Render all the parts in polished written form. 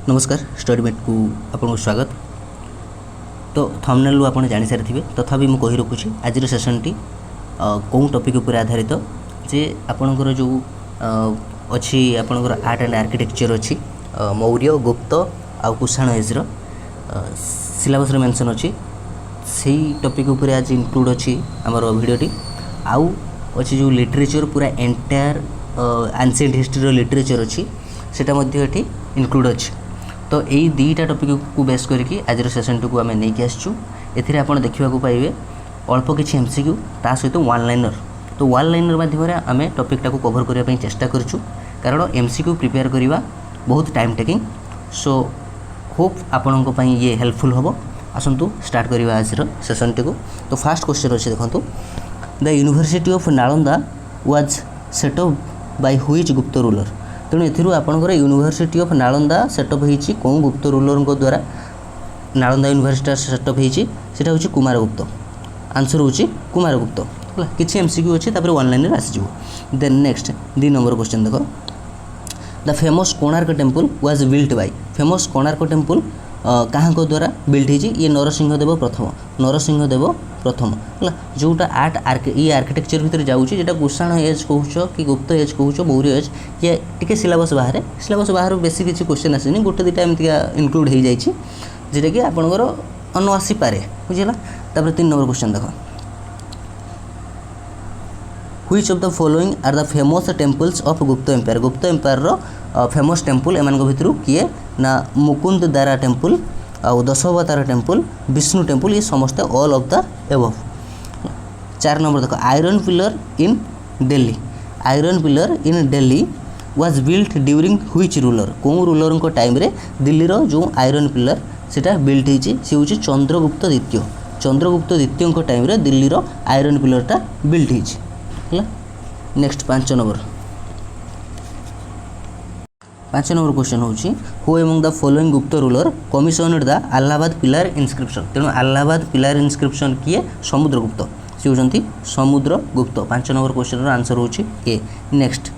नमस्कार स्टडीमेट को आपको स्वागत। तो थंबनेल आपन जानि सारी तथापि मु कहि रखुछि आज सेशन टी कौन टॉपिक उपर आधारित जे आपनकर जो अच्छी आपनकर आर्ट एंड आर्किटेक्चर अच्छी मौर्य गुप्त आउ कुषाण एज सिलेबस मेंशन अच्छी से टॉपिक उपर आज इंक्लूड अच्छी आमर भिडियोटी आउ अच्छी जो लिटरेचर पूरा एंटायर एंशिएंट हिस्ट्री लिटरेचर अच्छी सेटा मध्य एठी इंक्लूड अच्छी। तो यही दुईटा टॉपिक को बेस करके आज सेशन टी को आम नहीं आसचु एथिरे आपण देखा पाइबे अल्प किसी एमसीक्यू ता सहित वन लाइनर। तो वन लाइनर माध्यम आम टॉपिकटा को कवर करने चेष्टा करूँ कारण एमसीक्यू प्रिपेयर करवा बहुत टाइम टेकिंग। सो होप आपण ये हेल्पफुल हम। आसतु स्टार्ट करवा आज सेशन टी को। तो फास्ट क्वेश्चन अच्छे देखो the university of Nalanda was set up by which गुप्त रूलर। तेणु एथिरु आपणकर यूनिवर्सिटी ऑफ नालंदा सेटअप होईची कौन गुप्त रूलर को द्वारा नालंदा यूनिवर्सिटी सेटअप होईची सेटा होची कुमारगुप्त। आंसर होची कुमारगुप्त हला। किछि एमसीक्यू अछि तापर वन लाइन रे आसी जिवो। देन नेक्स्ट 2 नंबर क्वेश्चन देखो the famous Konark temple was built by. Famous Konark temple कहाँ को द्वारा बिल्ट होईची ये नरसिंहदेव प्रथम हला। जोटा आर्ट ये आर्किटेक्चर भितर जाउची जेटा कुषाण एज कहूछ कि गुप्त एज कहूछ मौर्य एज ये टिके सिलेबस बाहर बेसी किसी क्वेश्चन आसेनी गोटे दुटा एमती इनक्लूड हो जाइए जेटा कि आपणकर अन आसी पारे बुझीला। तापर 3 नंबर क्वेश्चन देखो which of the following are the famous temples of Gupta empire. Gupta empire रो फेमस टेम्पल एमान भितर किए ना मुकुंद दारा टेम्पल आउ दशावतार टेम्पल विष्णु टेम्पल ये समस्त all of the above. 4 number देखो iron pillar in Delhi. Iron pillar in Delhi was built during which ruler. कौन रूलर को टाइम रे दिल्ली रो जो आयरन पिलर सेटा बिल्ट होईची से होची चंद्रगुप्त द्वितीय। चंद्रगुप्त द्वितीय को टाइम रे दिल्ली रो आयरन पिलरटा बिल्ट होईची हला। नेक्स्ट 5 नंबर क्वेश्चन होची who among the following Gupta ruler commissioned the Allahabad pillar inscription. तेणु अलाहाबाद पिलर इनस्क्रिप्शन किए समुद्रगुप्त से होती समुद्रगुप्त। 5 नंबर क्वेश्चन आंसर होची ए। नेक्स्ट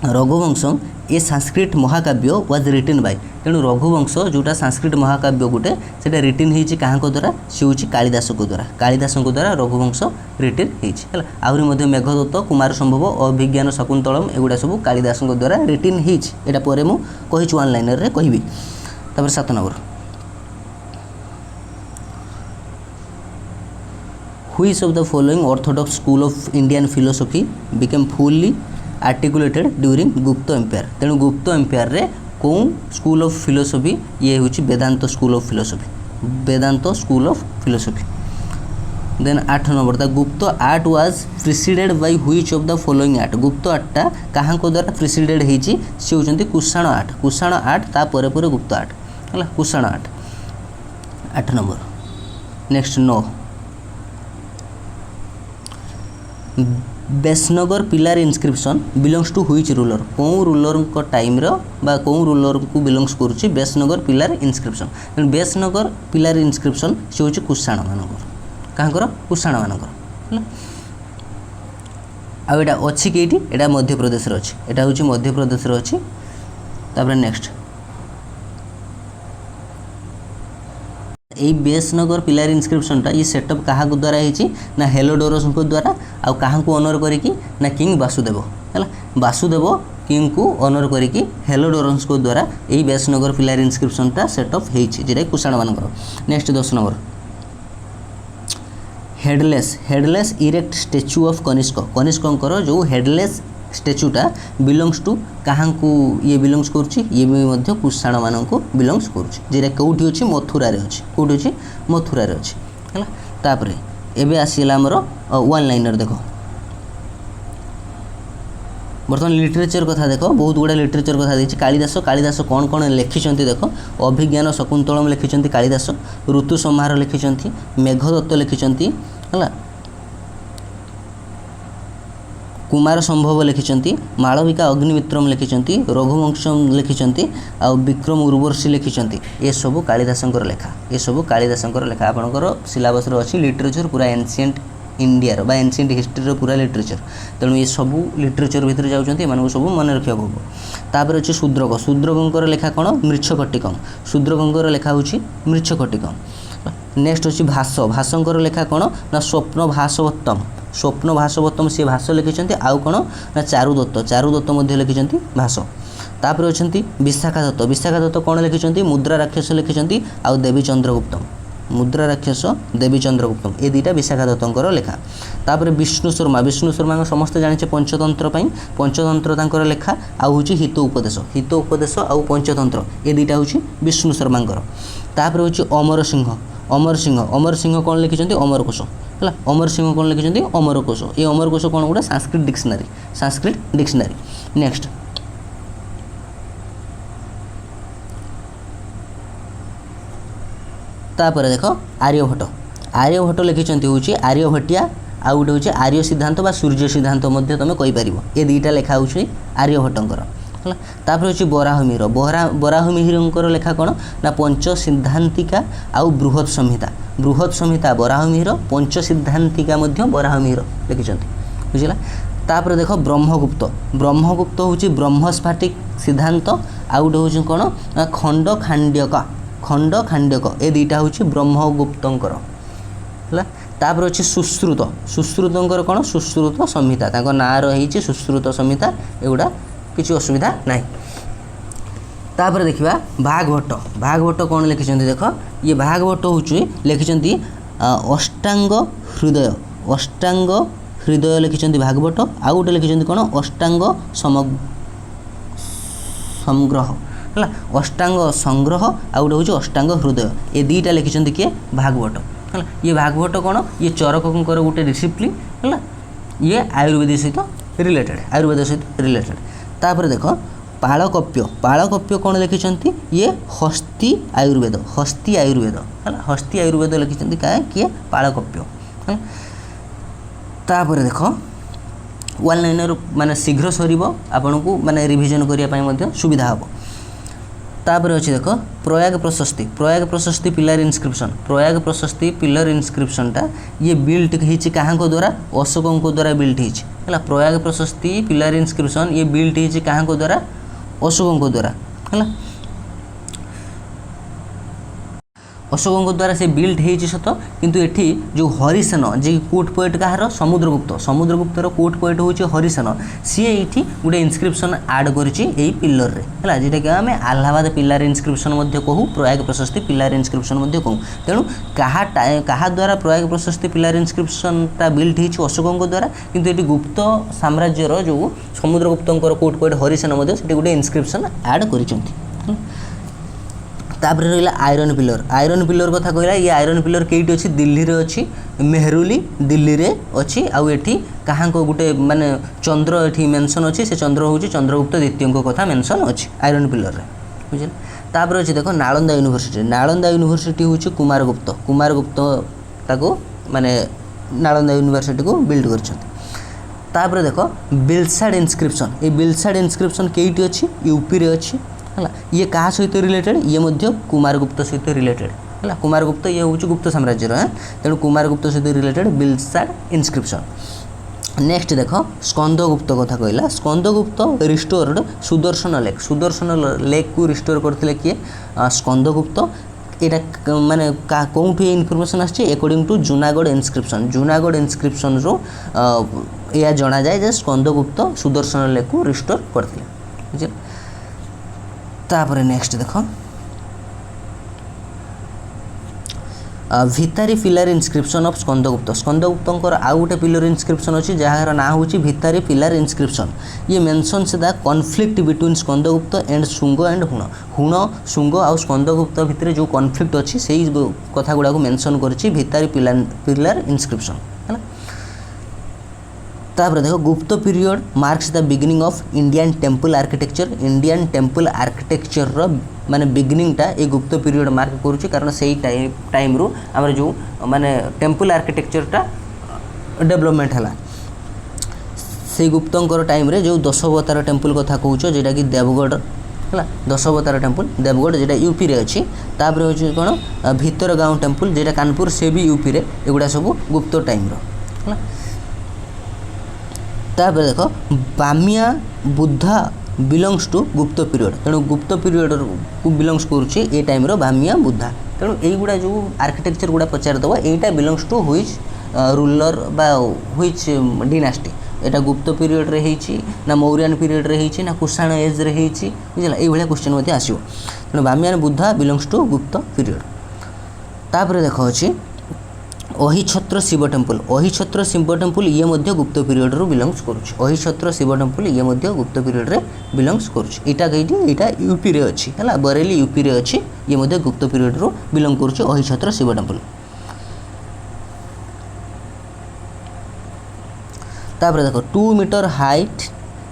रघुवंश ए संस्कृत महाकाव्य वाज रिटन बाय। तेणु रघुवंश जोटा संस्कृत महाकाव्य गोटे से रिटन होती क्या द्वारा सी हूँ कालिदास को द्वारा। कालिदास को द्वारा रघुवंश रिटन होती आहरी मेघदत्त कुमार संभव अभिज्ञान शकुंतलम एगुड़ा सब कालिदास द्वारा रिटन होता मुझे वन लाइनर रे कहबी। तापर 7 number which of the following Orthodox school of Indian philosophy became fully articulated during गुप्त एम्पायर। तेणु गुप्त एम्पायर रे कौन स्कूल ऑफ फिलोसफी ये हूँ Vedanta school of philosophy. Vedanta school of philosophy. Then 8 number the Gupta art was preceded by which of the following art. Gupta आर्टटा कहाँ को द्वारा प्रिसीडेड होती सी होती कुषाण आर्ट। कुषाण आर्ट ता परे परे गुप्त आर्ट है Kushan art 8 number. Next 9 Besnagar pillar inscription belongs to which ruler. कौन रूलर को टाइम रो बा कौन रूलर को बिलोंग्स करुच्ची Besnagar pillar inscription. Besnagar pillar inscription से हूँ कुषाण मानकर कहाँ कुषाण मानकर आ एटा अच्छी कि एटा मध्य प्रदेश अच्छी एटा हूँ मध्य प्रदेश अच्छी। तापर नेक्स्ट यही बेसनगर पिलर इनस्क्रिप्शनटा ये सेटअप क्या द्वारा होती ना हेलोडोरस को द्वारा आ कहाँ को ऑनर करिकी ना किंग वासुदेव है वासुदेव किंग को ऑनर करिकी हेलोडोरस को द्वारा यही बेसनगर पिलर इनस्क्रिप्शनटा सेटअप होती जेटा कुषाण मानकर। Next 10 number headless erect statue of Kanishka. कनिष्कर जो हेडलेस स्टैच्यूटा बिलोंग्स टू कहाँ को ये बिलोंग्स करुच्ची ये भी कुषाण मान को बिलोंग्स करुच्ची जेटा कौटी अच्छी मथुरा अच्छी कौटी अच्छी मथुरा अच्छी है। तापर एबे आसीला हमर वन लाइनर देखो बर्तमान लिटरेचर कथा देखो बहुत गुड़ा लिटरेचर कथा देखिए। कालिदास कौन कौन लिखिं देख अभिज्ञान शकुंतलम लिखिं कालिदास ऋतु संहार लिखिं मेघदत्त लिखिं है कुमार संभव लिखिं मालविका अग्निमित्रम लिखिं रघुवंशम लिखिं आ विक्रम उर्वशी लिखिं ये सब कालिदासंकर लेखा। ये सब कालिदासंकर लेखा आपंकर सिलेबस अच्छी लिटरेचर पूरा एनसीएंट इंडिया बा एनसीएंट हिस्ट्री पूरा लिटरेचर तेणु ये सब लिटरेचर भितर जाऊँच एम सब मन रखा हम तापर अच्छे शूद्रक शूद्रकर लेखा कौन मृच्छकटिकम शूद्रकर लेखा हूँ मृच्छकटिकम नेक्स्ट अच्छी भाष भाषंकर लेखा कौन ना स्वप्न भासवत्तम सी भाष लिखिं आउ कौन ना चारुदत्त लिखिं भाष तापर अच्छा विशाखा दत्त कौन लिखिं मुद्रा राक्षस लिखिं आउ देवी चंद्रगुप्तम ये दुईटा विशाखा दत्तर लेखा तापर विष्णु शर्मा समस्त जाने पंचतंत्र लेखा आउ हूँ हित उपदेश आउ पंचतंत्र ये दुईटा हूँ विष्णु शर्मांकर तापर हूँ अमर सिंह कौन लिखिं अमरकोश है अमर सिंह कौन लिखिं अमरकोश ये अमरकोश कौन गोटे संस्कृत डिक्शनरी नेक्स्ट तापर देख आर्यभट्ट लिखिं हूँ आर्यभट्टिया आउ गोटे हूँ आर्य सिद्धांत बा सूर्य सिद्धांत तुम कहीपर ये दुईटा लेखा हूँ आर्यभट्टर है तापर हूँ बराहमिहिर लेखा कौन ना पंच सिद्धांतिका आउ बृहत संहिता बराहमिहिर पंच सिद्धांतिका बराहमिहिर लिखिं बुझला तापर देख ब्रह्मगुप्त हूँ ब्रह्मस्फाटिक सिद्धांत आउ गोटे हूँ कौन खंड खांड्यक ये दुईटा हूँ ब्रह्मगुप्तर है तापर अच्छे सुश्रुतर कौन सुश्रुत संहिता ना रही सुश्रुत संहिता एगुड़ा किसी असुविधा ना तापर देखा भागवत कौन लिखिं देख ये भागवत हूँ लिखिं अष्टांग हृदय लिखिं भागवत आउ गोटे लिखिं कौन अष्टांग संग्रह है अष्टांग संग्रह आउ गोटे हूँ अष्टांग हृदय ये दुईटा लिखिं किए भागवत है ये भागवत कौन ये चरकंकर गोटे डिसिप्लिन है ये आयुर्वेद सहित रिलेटेड तापर देख पाळकप्य कौन लिखिं ये हस्ती आयुर्वेद है हस्ती आयुर्वेद लिखिं क्या किए पाळकप्य है तापर देख वन लाइनर माने शीघ्र सर आपन को माने रिविजन करने सुविधा हम तापर अच्छे देख प्रयाग प्रशस्ति पिलर इनस्क्रिप्शनटा ये बिल्ट होती क्या द्वारा अशोकों द्वारा बिल्ट है प्रयाग प्रशस्ति पिलर इनस्क्रिप्शन ये बिल्ट होती क्या द्वारा अशोकों द्वारा है अशोकों द्वारा से बिल्ट होती सत किंतु एठी जो हरिसेन जे कोट पोएट कहार समुद्रगुप्तर कोट पोएट हूँ हरिसेन सी ये गोटे इनस्क्रिप्शन आड करी पिलर है जेटा कि आम आलाहाबाद पिलर इनस्क्रिप्शन कहूँ प्रयाग प्रशस्ति पिलर इनस्क्रिप्शन कहूँ तेणु क्या द्वारा प्रयाग प्रशस्ति पिलर इनस्क्रिप्शनटा बिल्ट होती अशोकों द्वारा किंतु ये गुप्त साम्राज्यर जो समुद्रगुप्तर कोट पोएट हरिसेन गोटे इनस्क्रिप्शन आड कर तापर रहा आयरन पिलर कथा कहला ये आयरन पिलर कईटी अच्छी दिल्ली रे अच्छी मेहरुली दिल्ली रे अच्छी आउ एठी कहाँ को गोटे माने चंद्र एठी मेंशन अच्छी से चंद्र हूँ चंद्रगुप्त द्वितीय कथा मेंशन अच्छी आयरन पिलर रे बुझे तापर अच्छे देख नालंदा यूनिवर्सिटी हूँ कुमारगुप्त ताको माने नालंदा यूनिवर्सिटी को बिल्ड कर देख बिलसाड इनस्क्रिप्शन कईटी अच्छी यूपी रे अच्छी है ये क्या सहित रिलेटेड ये कुमारगुप्त सहित रिलेटेड है कुमारगुप्त ये हूँ गुप्त साम्राज्यर है तेणु कुमारगुप्त सहित रिलेटेड बिलसाड इनस्क्रिप्शन नेक्स्ट देख स्कंदगुप्त कथा कहला स्कंदगुप्त रिस्टोर्ड सुदर्शन लेक को रिस्टोर करते किए स्कंदगुप्त यहाँ माने कौटी इनफर्मेशन आसी अकॉर्डिंग टू जूनागढ़ इनस्क्रिप्शन रो या जना जाए जे स्कंदगुप्त सुदर्शन लेक को रिस्टोर करते बुझे तापर नेक्स्ट देख भितारी पिलर इनस्क्रिप्शन ऑफ स्कंदगुप्तर आउ गोटे पिलर इनस्क्रिप्शन अच्छी जार ना हूँ भितारी पिलर इनस्क्रिप्शन ये mentions the conflict between Skandagupta and Shunga and हुण शुंग आउ स्कंदगुप्त भितर जो कॉन्फ्लिक्ट अच्छी से कथा गुड़ा मेंशन कर भितारी पिलर इनस्क्रिप्शन है तापर देखो Gupta period marks the beginning of Indian temple architecture रो माने बिगिनिंगटा ये गुप्त पीरियड मार्क करुच्ची कारण से टाइम रू आम जो माने टेम्पल आर्किटेक्चरटा डेवलपमेंट है से गुप्तर टाइम रे जो 10 अवतार टेम्पल कथा कहूँ जेटा कि देवगढ़ है 10 अवतार टेम्पल देवगढ़ जेटा यूपी रे अच्छी तापर हूँ कौन भितर गाँव टेम्पल जेटा कानपुर से भी यूपी रे एगुड़ा सब गुप्त टाइम रो है। तापर देख बामिया बुद्धा बिलंग्स टू गुप्त पीरियड, तेणु गुप्त पीरियड को बिलंग्स करुच्चे ए टाइम बामिया बुद्धा, तेणु यहीगुड़ा जो आर्किटेक्चर गुड़ा पचारदेव यहाँ बिलंग्स टू हुईच रूलर बा हुईच डिनास्टी, यहाँ गुप्त पीरियड रे होईची ना मौर्यन पीरियड रे होईची ना कुषाण एज रे होईची, बुझला ये क्वेश्चन आसो, तेणु बामियान बुद्धा बिलंग्स टू गुप्त पीरियड। तापर देख अच्छी अहिछत्र शिव टेम्पल, अहिछत्र शिव टेम्पल ये मध्य गुप्त पीरियड रू बिलंग्स करुच्छ, अहिछत्र शिव टेम्पल ये मध्य गुप्त पीरियड रे बिलंग्स करुच्छ, इटा कहीटी इटा यूपी रे अच्छी है, बरेली यूपी रे अच्छी, ये मध्य गुप्त पीरियड रू बिलंग करुच्छ अहिछत्र शिव टेम्पल। तापर देखो 2 मीटर हाइट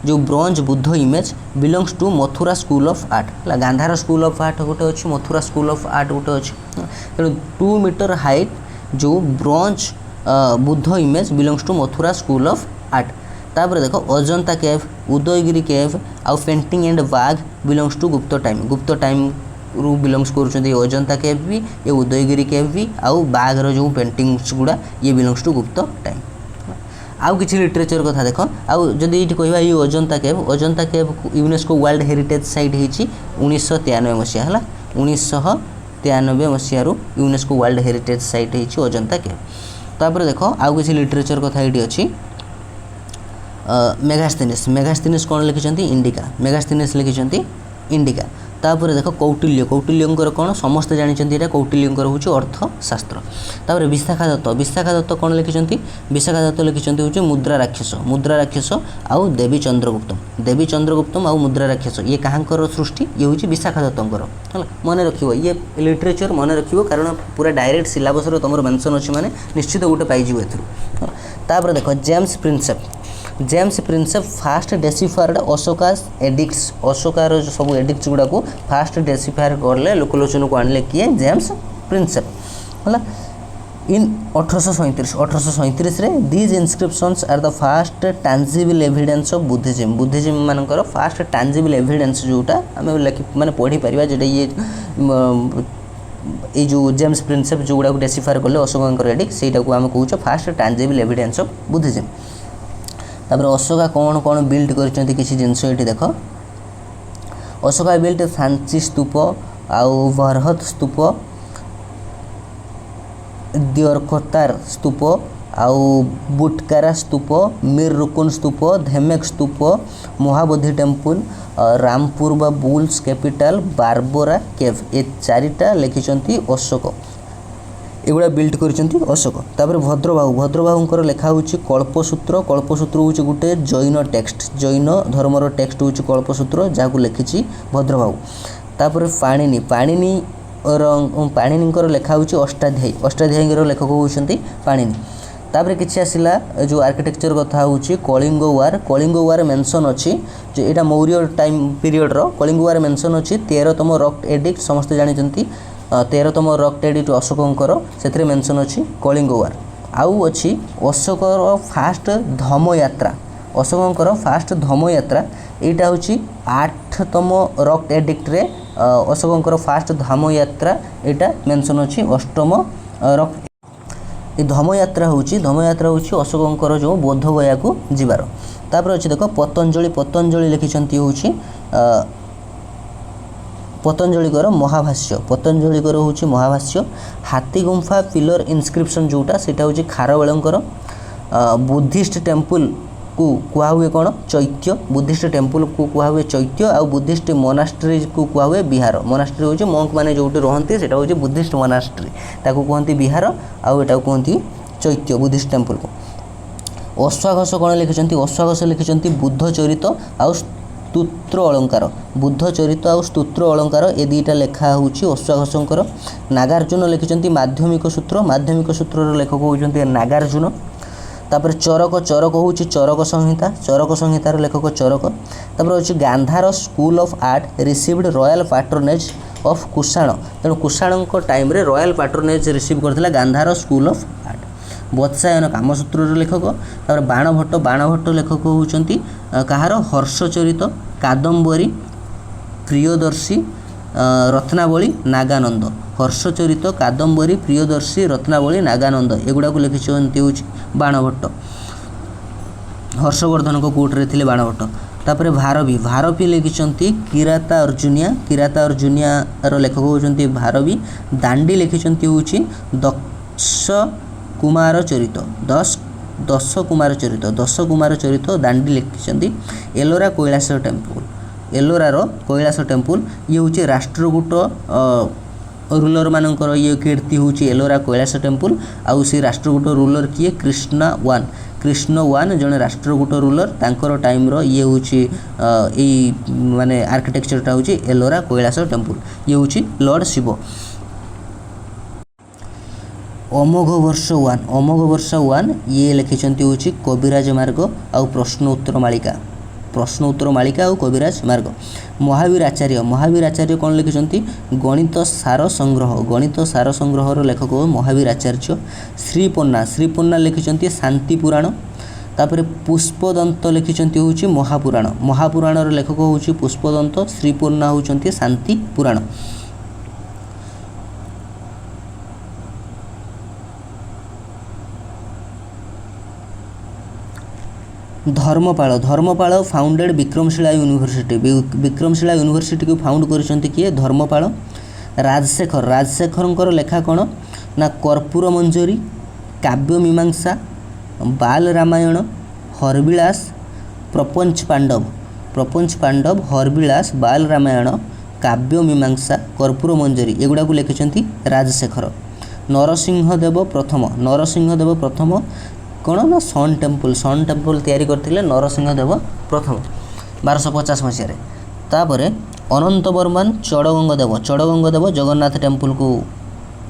जो bronze Buddha image belongs to Mathura school of art, है गांधार स्कूल ऑफ आर्ट गोटे अच्छी, मथुरा स्कूल ऑफ आर्ट गोटे अच्छी, तेणु 2 मीटर हाइट जो bronze Buddha image belongs to Mathura school of art. तापर देखो अजंता केव, उदयगिरी केव आउ painting and Bagh belongs to Gupta time रू बिलंग्स करुँच अजंता केव भी, ये उदयगिरी केव भी, आउ बाघर जो पेंटिंग्स गुड़ा ये बिलंग्स टू गुप्त टाइम। आउ किसी लिटरेचर कथा देख, आउ जदि ये कहवा ये अजंता केव यूनेस्को वर्ल्ड हेरिटेज साइट होती 1993 मसीहा है, 1993 मसीह यूनेस्को वर्ल्ड हेरिटेज साइट होती अजंता केव। तापर देख आउ किसी लिटरेचर कथा ये अच्छी मेगास्थेनिस कौन लिखिं इंडिका, मेगास्थेनिस लिखिं इंडिका। तापर देख कौटिल्यंकर कौन समस्ते जानते यहाँ कौटिल्यंकर हूँ अर्थशास्त्र। तापर विशाखा दत्त कौन लिखिं, विशाखा दत्त लिखिं हूँ मुद्रा राक्षस आउ देवी चंद्रगुप्तम आउ मुद्रा राक्षस, ये कहाँकर सृष्टि, ये हूँ विशाखा दत्तर है, मन रख ये लिटरेचर मन रख कारण पूरा डायरेक्ट सिलेबस तुम मेंशन अच्छी माने निश्चित गोटे पाइज ए। तापर देख जेम्स प्रिंसेप फास्ट डेसीफार्ड अशोकास एडिक्ट्स, अशोकार सब एडिक्ट्स गुड़ा को फास्ट डेसीफायर करले लोकलोचन को आणले किए जेम्स प्रिंसेप है। इन 1837 रे these inscriptions are the first tangible evidence of Buddhism मानकर फास्ट टांजिबल एविडेंस जोटा आम माने पढ़ी पारिबा जेटा ये जो जेम्स प्रिंसेप जो गुड़ा डेसीफायर कले अशोकर एडिक्ट सेटा को आम कहूँ fast tangible evidence of Buddhism. तापर अशोका कौन कौन बिल्ड कर किसी जिनस ये देख, अशोका बिल्ट सांची स्तूप आउ बरहत स्तूप, दियोरकोतार स्तूप आउ बुटकारा स्तूप, मीर रुकुन स्तूप, धेमेक स्तूप, महाबोधि टेम्पल, रामपुर बा बुल्स कैपिटल, बारबोरा केव, ये चारिटा लिखिं अशोक, एगुड़ा बिल्ड करछंती अशोक। तापर भद्रबाहूंकर लेखा होची कल्पसूत्र होची गोटे जैन टेक्स्ट, जैन धर्मर टेक्स्ट होची कल्पसूत्र जहाँ लिखिछि भद्रबाहू। तापर पाणिनिकर लेखा होची अष्टाध्यायीर लेखक होउछंती पाणिनि। तापर किछि आसिला जो आर्किटेक्चर कथा होची कलिंग वार मेंशन अछि, जो एटा मौर्य टाइम पीरियड रो कलिंग वार मेंशन अछि 13तम रॉक एडिक्ट समस्त जानिचंती 13तम रॉक एडिक्ट अशोकंकर से मेंशन अच्छी कलिंग वार। आउ अच्छी अशोकर फास्ट धमयात्रा, अशोकंकर फास्ट धमयात्रा यहाँ हूँ 8तम रॉक एडिक्ट रे अशोकंकर फास्ट धमयात्रा यहाँ मेंशन अच्छी 8तम रॉक। ये धमयात्रा हूँ अशोकंकर जो बोध गया को जीवार। तापर अच्छी देख पतंजलि लिखिं हूँ पतंजलिकर महाभाष्य, पतंजलिकर हूँ महाभाष्य। हाथी गुंफा पिलर इनस्क्रिप्शन जोटा सेटा हूँ खारवेलंकर। बुद्धिस्ट टेम्पल को कुआ हुए कौन चैत्य, बुद्धिस्ट टेम्पल को कुआ हुए चैत्य, आउ बुद्धिस्ट मोनास्ट्री को कुआ हुए बिहार। मोनास्ट्री हूँ मंक मैंने जो रहती से हूँ बुद्धिस्ट मोनास्ट्री, ताकू कहती बिहार, आउ एटा कहती चैत्य बुद्धिस्ट टेम्पल को। अश्वाघोष कौन लिखिं, अश्वाघोष लिखिं बुद्ध चरित आउ स्तोत्र अलंकार, बुद्ध चरित आउ स्तोत्र अलंकार ये दुईटा लेखा हूँ अश्वाघोषंकर। नागार्जुन लिखिं माध्यमिक सूत्र लेखक होती नागार्जुन। तापर चरक हूँ चरक संहितार लेखक चरक। तापर अच्छी Gandhara school of art received royal patronage of Kushan, तेणु कुषाण टाइम रे रॉयल पैट्रोनेज रिसीव करथिला Gandhara school of art. Vatsyayana Kamasutra लेखक। तापर बाणभट्ट लेखक होउचंती कहार हर्षचरित, कादम्बरी, प्रियदर्शी, रत्नावली, नागानंद। हर्षचरित कादम्बरी प्रियदर्शी रत्नावली नागानंद एगुड़ा को लिखिंट हूँ बाणभट्ट हर्षवर्धन को कोर्टे थे बाणभट्ट तापर भारवी भारवी लिखिंट किराता अर्जुनिया लेखक होती भारवी दांडी लिखिंट हूँ दक्ष कुमार चरित दश कुमार चरित दांडी लिखिंट एलोरा कैलाश टेम्पल एलोरार कैलाश टेम्पल ये हूँ राष्ट्रकूट रूलर मानकर ये कीर्ति हूँ एलोरा कैलाश टेम्पल आउ से राष्ट्रकूट रूलर किए कृष्ण वन जड़े राष्ट्रकूट रूलर तांकर टाइम रो ये हूँ माने आर्किटेक्चरटा हूँ एलोरा कैलाश टेम्पल ये हूँ लॉर्ड शिव अमोघ वर्ष वन ये लिखिंट हूँ कविराज मार्ग आउ प्रश्न उत्तर मालिका और कविराज मार्ग महावीर आचार्य कौन लिखिंट गणित सार संग्रह लेखक महावीर आचार्य श्रीपन्ना लिखिंट शांति पुराण तापर पुष्पदंत लिखिंट हूँ महापुराण लेखक हूँ पुष्पदंत श्रीपन्ना होती शांति पुराण धर्मपाल फाउंडेड विक्रमशिला यूनिवर्सिटी को फाउंड कर किए धर्मपाल राजशेखर लेखा कौन ना कर्पूर मंजरी काव्य मीमांसा बाल रामायण हरविलास प्रपंच पांडव हरविलास बाल रामायण काव्य मीमांसा कर्पूर मंजरी एगुड़ा को लिखिंट राजशेखर नरसिंहदेव प्रथम कौन ना सन टेम्पल तैयारी करथिले नरसिंहदेव प्रथम 1250 मसीह तापर अनंत बर्मान चड़गंगदेव जगन्नाथ टेम्पल को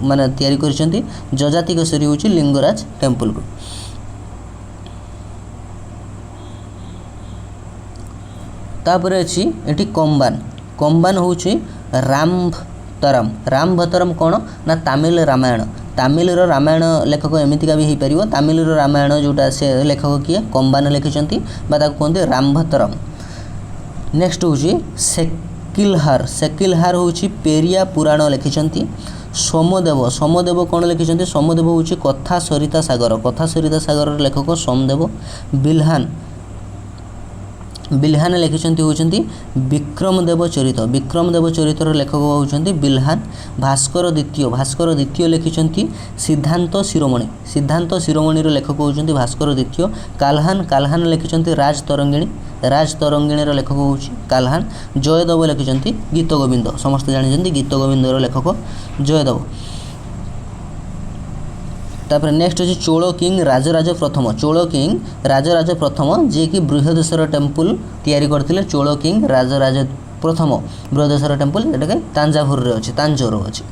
माने तैयारी करछंती जजाति केसरी हूँ लिंगराज टेम्पल को तापर अच्छी एटी कंबान हूँ रामभतरम कौन ना तमिल रामायण लेखक एमतीका भी हो पार तमिल रामायण जोटा से लेखक किए कंबान लिखिंट कहते रामभतरम नेक्स्ट हूँ सेकिलहार हूँ पेरिया पुराण लिखिंट सोमदेव कौन लिखिंट सोमदेव हूँ कथा सरिता सागर लेखक सोमदेव बिल्हान लिखिंट होती विक्रमदेव चरित लेखक होती बिल्हान भास्कर द्वितीय लिखिंट सिद्धांत शिरोमणि लेखक होती भास्कर द्वितीय काल्हान लिखिंट राज तरंगिणी लेखक हूँ काल्हान जयदेव लिखिंट गीत गोविंद समस्त जानते गीत गोविंदर लेखक जयदेव तापर नेक्स्ट अच्छे चोल किंग राजराज प्रथम जी कि बृहदेश्वर टेम्पल तैयारी करथिले चोल किंग राजराज प्रथम बृहदेश्वर टेम्पल एटा तांजावुर रे अछि तांजोर अछि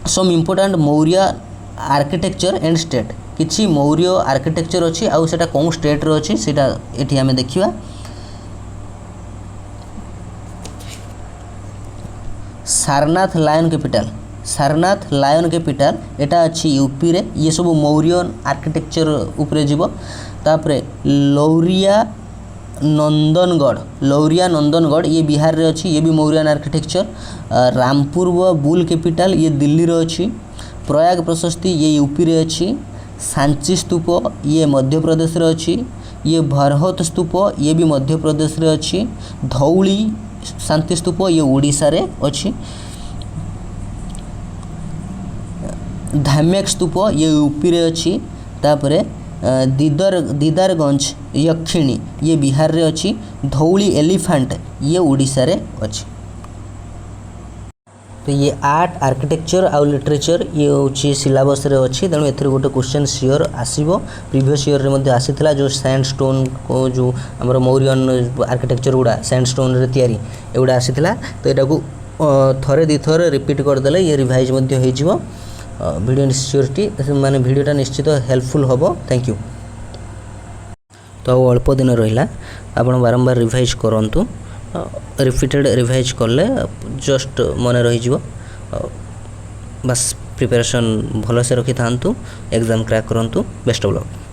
some important Maurya architecture and state किछि मौर्य आर्किटेक्चर अछि आउ सेटा कोन स्टेट रे अछि सेटा एठी हमें देखिबा सारनाथ लायन कैपिटल एटा अच्छी यूपी रे ये सब मौर्य आर्किटेक्चर उपरे जीव तापरे लौरिया नंदनगढ़ ये बिहार रे अच्छी ये भी मौर्यन आर्किटेक्चर रामपुर व बुल कैपिटल ये दिल्ली रे अच्छी प्रयाग प्रशस्ति ये यूपी रे अच्छी सांची स्तूप ये मध्य प्रदेश रे अच्छी ये भरहत स्तूप ये भी मध्य प्रदेश रे अच्छी धौली शांति स्तूप ये ओडिशा रे अच्छी धाम्यक स्तूप ये यूपी रे अच्छी तापरे दीदारगंज यक्षिणी ये बिहार रे अच्छी धौली एलिफेंट ये ओडिशा रे अच्छी तो ये आर्ट आर्किटेक्चर आउ लिटरेचर ये हूँ सिलेबस रे अच्छी तेणु एथि गोटे क्वेश्चन सियोर आसीबो प्रीवियस ईयर रे मध्ये आसीथिला जो सैंडस्टोन को जो हमर मौर्यन आर्किटेक्चर गुड़ा सैंडस्टोन रे तयारी एगुड़ा आसीथिला तो एटा को थरे दी थर रिपीट कर देले ये रिवाइज मध्ये होई जिवो वीडियो निश्चित माने वीडियोटा निश्चित हेल्पफुल होबो थैंक यू तो अल्प दिन रहिला आपण बारंबार रिवाइज करंतु रिपीटेड रिवाइज करले जस्ट मन रही जिवो बस प्रिपरेशन भल से रखि थांतु एग्जाम क्रैक करंतु बेस्ट ऑफ लक।